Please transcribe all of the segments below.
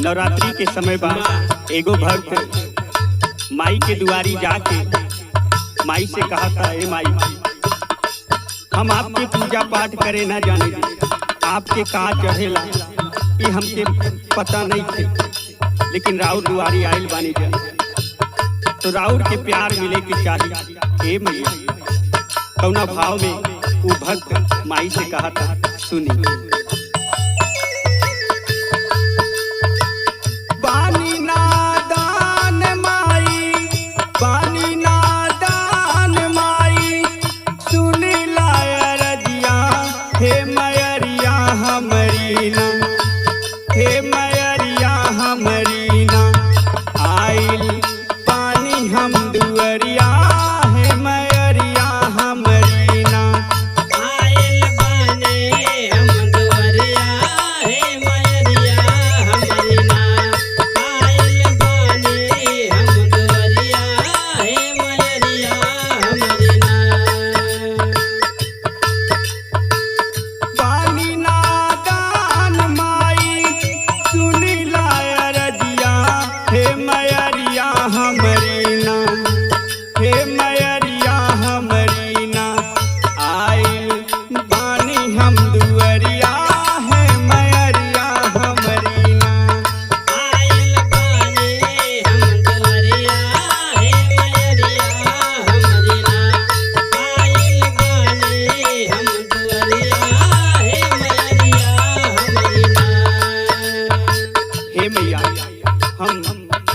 नवरात्रि के समय बाद एगो भक्त माई के दुआरी जाके माई से कहा था, ए माई, हम आपके पूजा पाठ करे ना जाने आपके कहा चढ़ेला ये हमके पता नहीं थे, लेकिन राउर दुआरी आइल बानी जा तो राउर के प्यार मिले के चाहिए। ए मैया, कौना भाव में वो भक्त माई से कहा था, सुनी।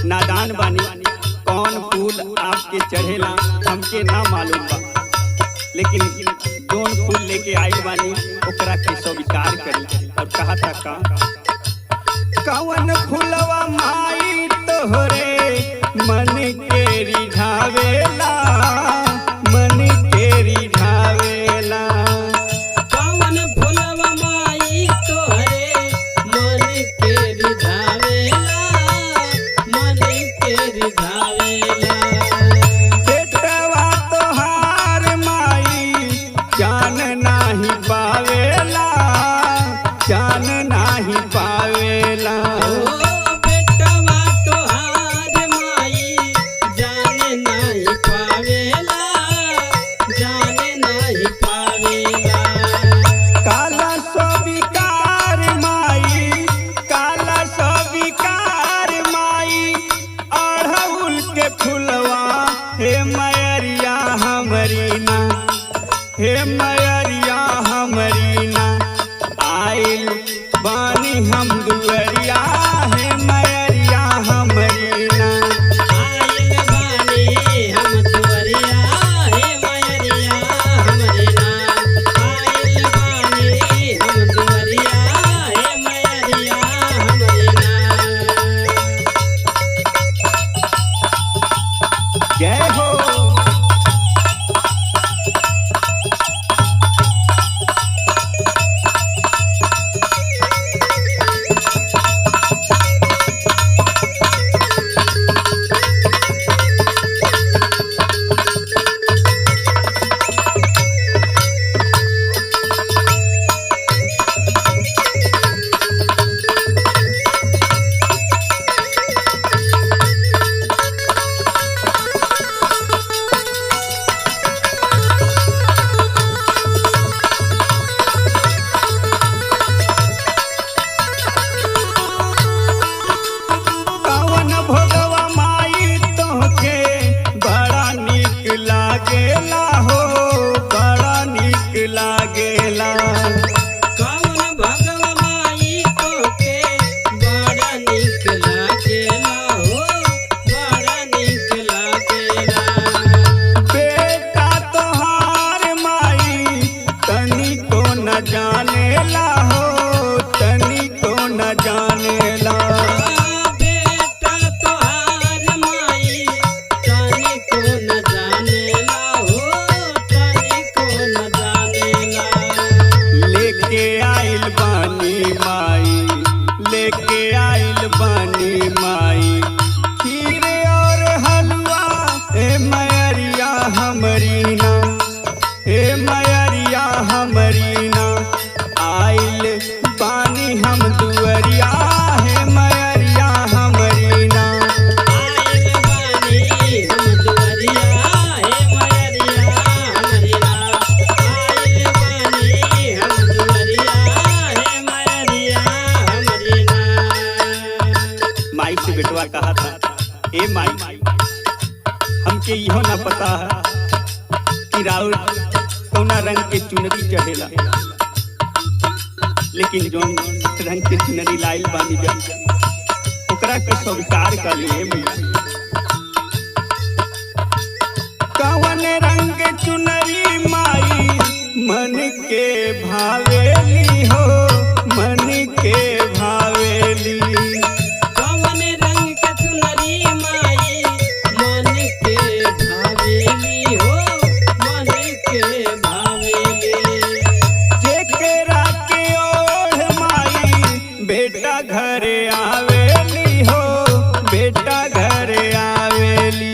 नादान बानी, कौन फूल आपके चढ़ेला हमके ना मालूम बा, लेकिन जोन फूल लेके आई बानी ओकरा के स्वीकार करी। और कहा था कौन फूलवा माई तोहरे मन के रिझावेला, मन के रिझावेला। कौन फूलवा माई तोहरे मन के रिझावेला, बेटवा तोहार माई जान नाही पावेला, जान नाही पावेला। बेटवा था, ए माई हमके इहो ना पता है कि राउर कौना रंग के चुनरी चढ़ेला, लेकिन जौन रंग के चुनरी लाइल बानी जा ओकरा के स्वीकार कर लिए मैया। कौन रंग चुनरी माई मन के भावेली हो, मन के भावेली। कौन रंग के चुनरी माई मन के भावेली हो, मन के भावेली। जेकरा के ओढ़ माई बेटा घरे आवेली हो, बेटा घरे आवेली।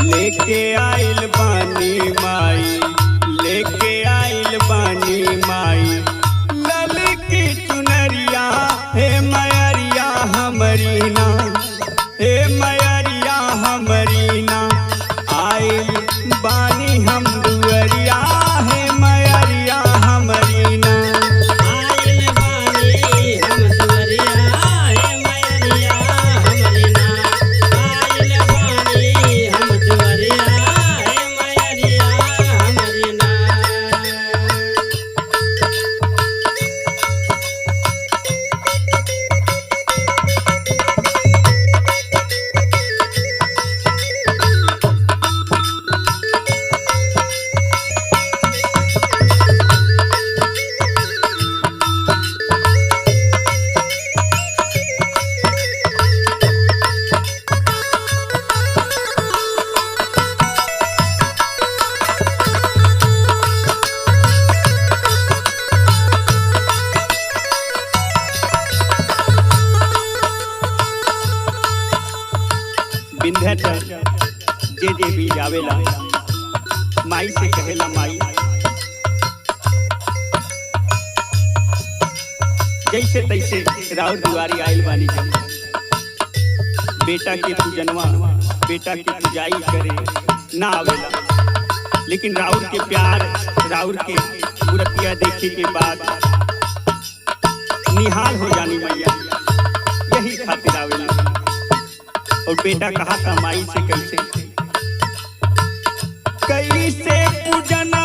लेके आइल बानी माई, लेके आइल बानी माई लल की चुनरिया, हे मैरिया हमरी ना, हे मैरिया हमरी ना। आइल बानी हम दुअरिया, हे मैरिया हमरी ना। आइल बानी हम दुअरिया, हे मैरिया हमरी ना। आइल बानी हम दुअरिया, हे मैरिया हमरी ना। विंध्याचल जे जे भी जावेला माई से कहेला माई, जैसे तैसे राउर दुआरी आइल बानी जा। बेटा के पूजनवा, बेटा की पूजाई करे ना आवेला, लेकिन राउर के प्यार, राउर के मूर्तिया देखे के बाद निहाल हो जानी मैया, यही खातिर आवेला। और बेटा कहा था माई से कैसे कैसे पूजना